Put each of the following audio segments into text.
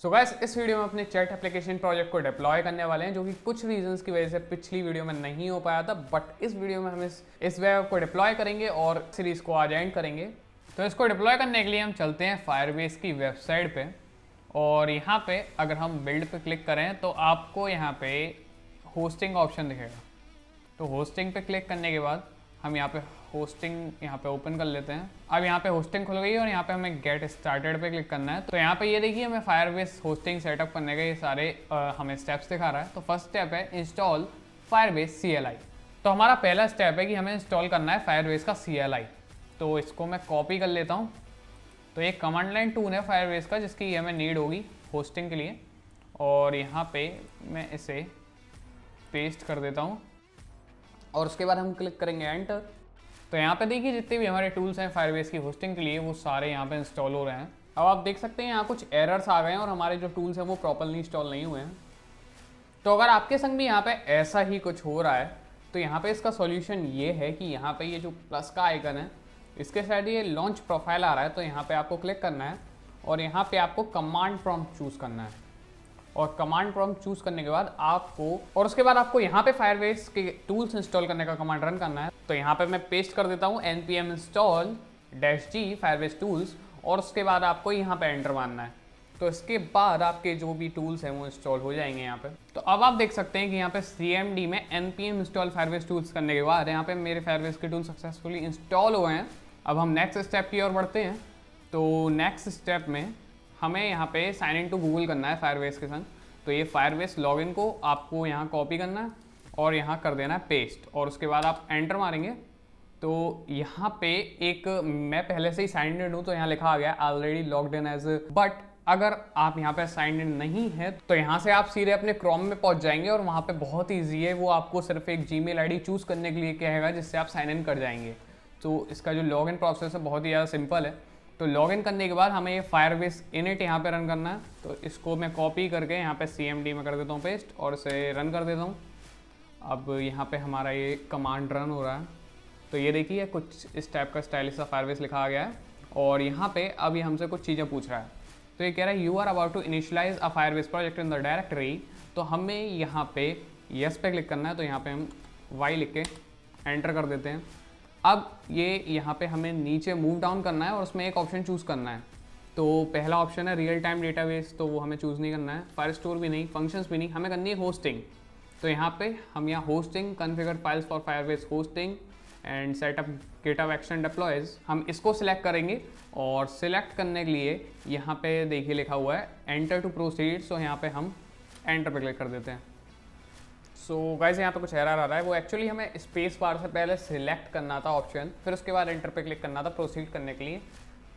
So guys इस video में अपने चैट एप्लीकेशन प्रोजेक्ट को डिप्लॉय करने वाले हैं, जो कि कुछ रीजंस की वजह से पिछली वीडियो में नहीं हो पाया था। बट इस वीडियो में हम इस वेब को डिप्लॉय करेंगे और सीरीज को आज एंड करेंगे। तो इसको डिप्लॉय करने के लिए हम चलते हैं फायरबेस की वेबसाइट पे, और यहाँ पे अगर हम बिल्ड पे क्लिक करें तो आपको यहाँ पे होस्टिंग ऑप्शन दिखेगा। तो होस्टिंग पे क्लिक करने के बाद हम यहाँ पे होस्टिंग यहाँ पे ओपन कर लेते हैं। अब यहाँ पे होस्टिंग खुल गई और यहाँ पे हमें गेट स्टार्टेड पे क्लिक करना है। तो यहाँ पे ये देखिए हमें फायरबेस होस्टिंग सेटअप करने के ये सारे हमें स्टेप्स दिखा रहा है। तो फर्स्ट स्टेप है इंस्टॉल फायरबेस CLI। तो हमारा पहला स्टेप है कि हमें इंस्टॉल करना है फायरबेस का CLI। तो इसको मैं कॉपी कर लेता हूँ। तो ये कमांड लाइन टूल है फायरबेस का, जिसकी हमें नीड होगी होस्टिंग के लिए, और यहाँ पे मैं इसे पेस्ट कर देता हूँ और उसके बाद हम क्लिक करेंगे एंटर। तो यहाँ पे देखिए जितने भी हमारे टूल्स हैं फायरबेस की होस्टिंग के लिए वो सारे यहाँ पे इंस्टॉल हो रहे हैं। अब आप देख सकते हैं यहाँ कुछ एरर्स आ गए हैं और हमारे जो टूल्स हैं वो प्रॉपरली इंस्टॉल नहीं हुए हैं। तो अगर आपके संग भी यहाँ पे ऐसा ही कुछ हो रहा है तो यहाँ पे इसका सॉल्यूशन ये है कि यहाँ पे ये जो प्लस का आइकन है इसके साइड ये लॉन्च प्रोफाइल आ रहा है। तो यहाँ पे आपको क्लिक करना है और यहाँ पे आपको कमांड प्रॉम्प्ट चूज़ करना है, और कमांड प्रॉम्प्ट चूज करने के बाद उसके बाद आपको यहाँ पे फायरबेस के टूल्स इंस्टॉल करने का कमांड रन करना है। तो यहाँ पे मैं पेस्ट कर देता हूँ npm install -g Firebase tools, और उसके बाद आपको यहाँ पे एंटर मारना है। तो इसके बाद आपके जो भी टूल्स हैं वो इंस्टॉल हो जाएंगे यहाँ पे। तो अब आप देख सकते हैं कि यहाँ पे cmd में npm install फायरबेस टूल्स करने के बाद यहाँ पे मेरे फायरबेस के टूल सक्सेसफुली इंस्टॉल हुए हैं। अब हम नेक्स्ट स्टेप की ओर बढ़ते हैं। तो नेक्स्ट स्टेप में हमें यहाँ पे साइन इन टू गूगल करना है फायरबेस के संग। तो ये फायरबेस लॉगिन को आपको यहाँ कॉपी करना है और यहाँ कर देना है पेस्ट, और उसके बाद आप एंटर मारेंगे। तो यहाँ पे एक मैं पहले से ही साइन इन हूँ तो यहाँ लिखा आ गया already logged in as, but अगर आप यहाँ पे साइन इन नहीं है तो यहाँ से आप सीधे अपने क्रोम में पहुँच जाएंगे और वहाँ पे बहुत ईजी है, वो आपको सिर्फ एक जीमेल आईडी चूज़ करने के लिए कहेगा जिससे आप साइन इन कर जाएंगे। तो इसका जो लॉगिन प्रोसेस है बहुत ही ज़्यादा सिंपल है। तो लॉगिन करने के बाद हमें ये फायरबेस इनिट यहाँ पे रन करना है। तो इसको मैं कॉपी करके यहाँ पे cmd में कर देता हूँ पेस्ट और इसे रन कर देता हूँ। अब यहाँ पे हमारा ये कमांड रन हो रहा है। तो ये देखिए कुछ इस टाइप का स्टाइलिश सा फायरबेस लिखा आ गया है, और यहाँ पे अब ये हमसे कुछ चीज़ें पूछ रहा है। तो ये कह रहा है you are about to initialize a Firebase project in the directory. तो हमें यहाँ पे यस पे क्लिक करना है। तो यहाँ पे हम y लिख के एंटर कर देते हैं। अब ये यहाँ पे हमें नीचे मूव डाउन करना है और उसमें एक ऑप्शन चूज़ करना है। तो पहला ऑप्शन है रियल टाइम डेटाबेस, तो वो हमें चूज़ नहीं करना है। फायर स्टोर भी नहीं, फंक्शंस भी नहीं, हमें करनी है होस्टिंग। तो यहाँ पे हम यहाँ hosting configure files for Firebase hosting and setup GitHub action deploys, हम इसको सिलेक्ट करेंगे। और सिलेक्ट करने के लिए यहाँ पे देखिए लिखा हुआ है एंटर टू प्रोसीड। सो यहाँ पे हम एंटर पे क्लिक कर देते हैं। सो गाइस यहाँ पे कुछ एरर आ रहा है, वो एक्चुअली हमें स्पेस बार से पहले सिलेक्ट करना था ऑप्शन, फिर उसके बाद एंटर पे क्लिक करना था प्रोसीड करने के लिए।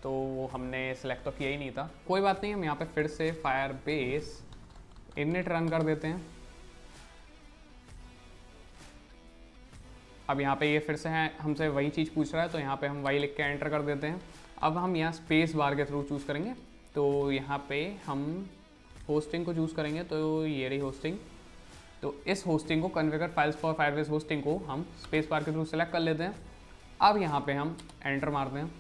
तो वो हमने सिलेक्ट तो किया ही नहीं था, कोई बात नहीं। हम यहाँ पे फिर से फायरबेस इनिट रन कर देते हैं। अब यहाँ पे ये फिर से है हमसे वही चीज़ पूछ रहा है, तो यहाँ पे हम वही लिख के एंटर कर देते हैं। अब हम यहाँ स्पेस बार के थ्रू चूज़ करेंगे। तो यहाँ पे हम होस्टिंग को चूज़ करेंगे। तो ये रही होस्टिंग। तो इस होस्टिंग को configure files for Firebase hosting को हम स्पेस बार के थ्रू सेलेक्ट कर लेते हैं। अब यहाँ पे हम एंटर मारते हैं।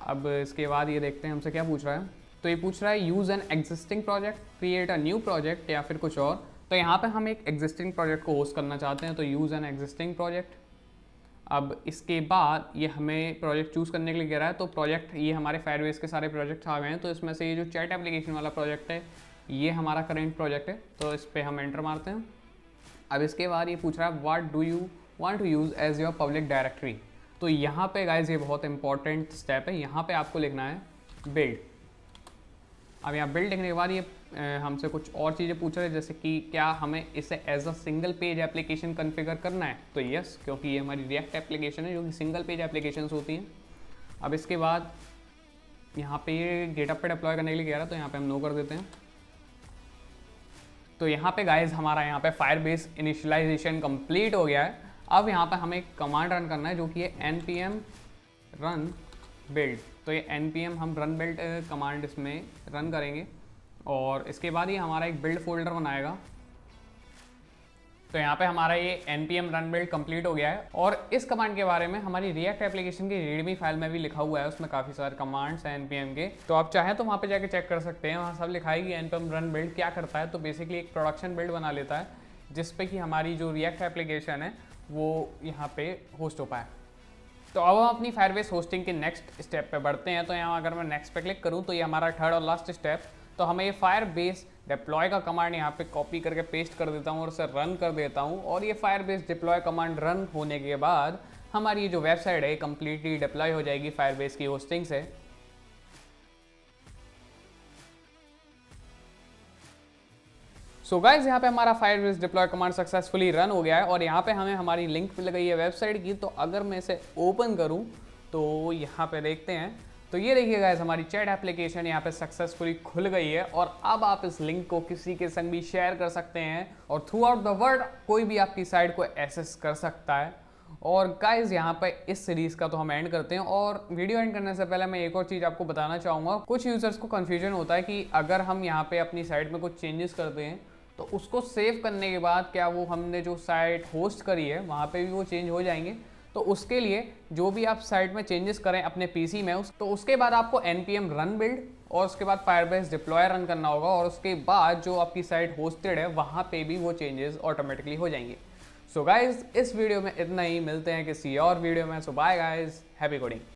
अब इसके बाद ये देखते हैं हमसे क्या पूछ रहा है। तो ये पूछ रहा है use an existing project, create a new project, या फिर कुछ और। तो यहाँ पे हम एक एग्जिस्टिंग प्रोजेक्ट को होस्ट करना चाहते हैं, तो यूज़ एन एग्जिस्टिंग प्रोजेक्ट। अब इसके बाद ये हमें प्रोजेक्ट चूज़ करने के लिए कह रहा है। तो प्रोजेक्ट ये हमारे फायरबेस के सारे प्रोजेक्ट्स आ गए हैं। तो इसमें से ये जो चैट एप्लीकेशन वाला प्रोजेक्ट है ये हमारा करेंट प्रोजेक्ट है। तो इस पर हम एंटर मारते हैं। अब इसके बाद ये पूछ रहा है what do you want to use as your public directory. तो यहाँ पे गाइज ये बहुत इंपॉर्टेंट स्टेप है, यहाँ पे आपको लिखना है बिल्ड। अब यहाँ बिल्ड लिखने के बाद ये हमसे कुछ और चीज़ें पूछ रहे हैं, जैसे कि क्या हमें इसे as a single page application configure करना है। तो यस, क्योंकि ये हमारी रिएक्ट एप्लीकेशन है जो कि सिंगल पेज एप्लीकेशन होती हैं। अब इसके बाद यहाँ पे ये गिटहब पे डिप्लॉय करने के लिए कह रहा है, तो यहाँ पे हम नो कर देते हैं। तो यहाँ पे गाइज हमारा यहाँ पे फायरबेस इनिशियलाइजेशन कंप्लीट हो गया है। अब यहाँ पे हमें एक कमांड रन करना है जो कि है npm run build। तो ये npm हम run build कमांड इसमें रन करेंगे और इसके बाद ये हमारा एक बिल्ड फोल्डर बनाएगा। तो यहाँ पे हमारा ये npm run build कंप्लीट हो गया है और इस कमांड के बारे में हमारी रिएक्ट एप्लीकेशन की रीडमी फाइल में भी लिखा हुआ है, उसमें काफ़ी सारे कमांड्स हैं npm के, तो आप चाहें तो वहाँ पे जाके चेक कर सकते हैं। वहाँ सब लिखा है कि npm run build क्या करता है। तो बेसिकली एक प्रोडक्शन बिल्ड बना लेता है जिसपे कि हमारी जो रिएक्ट एप्लीकेशन है वो यहाँ पे होस्ट हो पाए। तो अब हम अपनी फायरबेस होस्टिंग के नेक्स्ट स्टेप पे बढ़ते हैं। तो यहाँ अगर मैं नेक्स्ट पे क्लिक करूँ तो ये हमारा थर्ड और लास्ट स्टेप, तो हमें ये फायरबेस डिप्लॉय का कमांड यहाँ पे कॉपी करके पेस्ट कर देता हूँ और उसे रन कर देता हूँ। और ये फायरबेस डिप्लॉय कमांड रन होने के बाद हमारी ये जो वेबसाइट है कम्प्लीटली डिप्लॉय हो जाएगी फायरबेस की होस्टिंग से। सो गाइज यहाँ पे हमारा Firebase deploy command successfully run हो गया है और यहाँ पे हमें हमारी लिंक मिल गई है वेबसाइट की। तो अगर मैं इसे ओपन करूँ तो यहाँ पे देखते हैं, तो ये देखिए गाइस हमारी चैट एप्लीकेशन यहाँ पे सक्सेसफुली खुल गई है और अब आप इस लिंक को किसी के संग भी शेयर कर सकते हैं और थ्रू आउट द वर्ल्ड कोई भी आपकी साइट को एक्सेस कर सकता है। और गाइज यहाँ पे इस सीरीज़ का तो हम एंड करते हैं और वीडियो एंड करने से पहले मैं एक और चीज़ आपको बताना चाहूँगा। कुछ यूज़र्स को कन्फ्यूजन होता है कि अगर हम यहाँ पे अपनी साइट में कुछ चेंजेस करते हैं तो उसको सेव करने के बाद क्या वो हमने जो साइट होस्ट करी है वहाँ पे भी वो चेंज हो जाएंगे। तो उसके लिए जो भी आप साइट में चेंजेस करें अपने पीसी में तो उसके बाद आपको npm run build और उसके बाद फायरबेस डिप्लॉय रन करना होगा और उसके बाद जो आपकी साइट होस्टेड है वहाँ पे भी वो चेंजेस ऑटोमेटिकली हो जाएंगे। सो गाइज इस वीडियो में इतना ही, मिलते हैं किसी और वीडियो में। सो बाय गाइज, हैप्पी कोडिंग।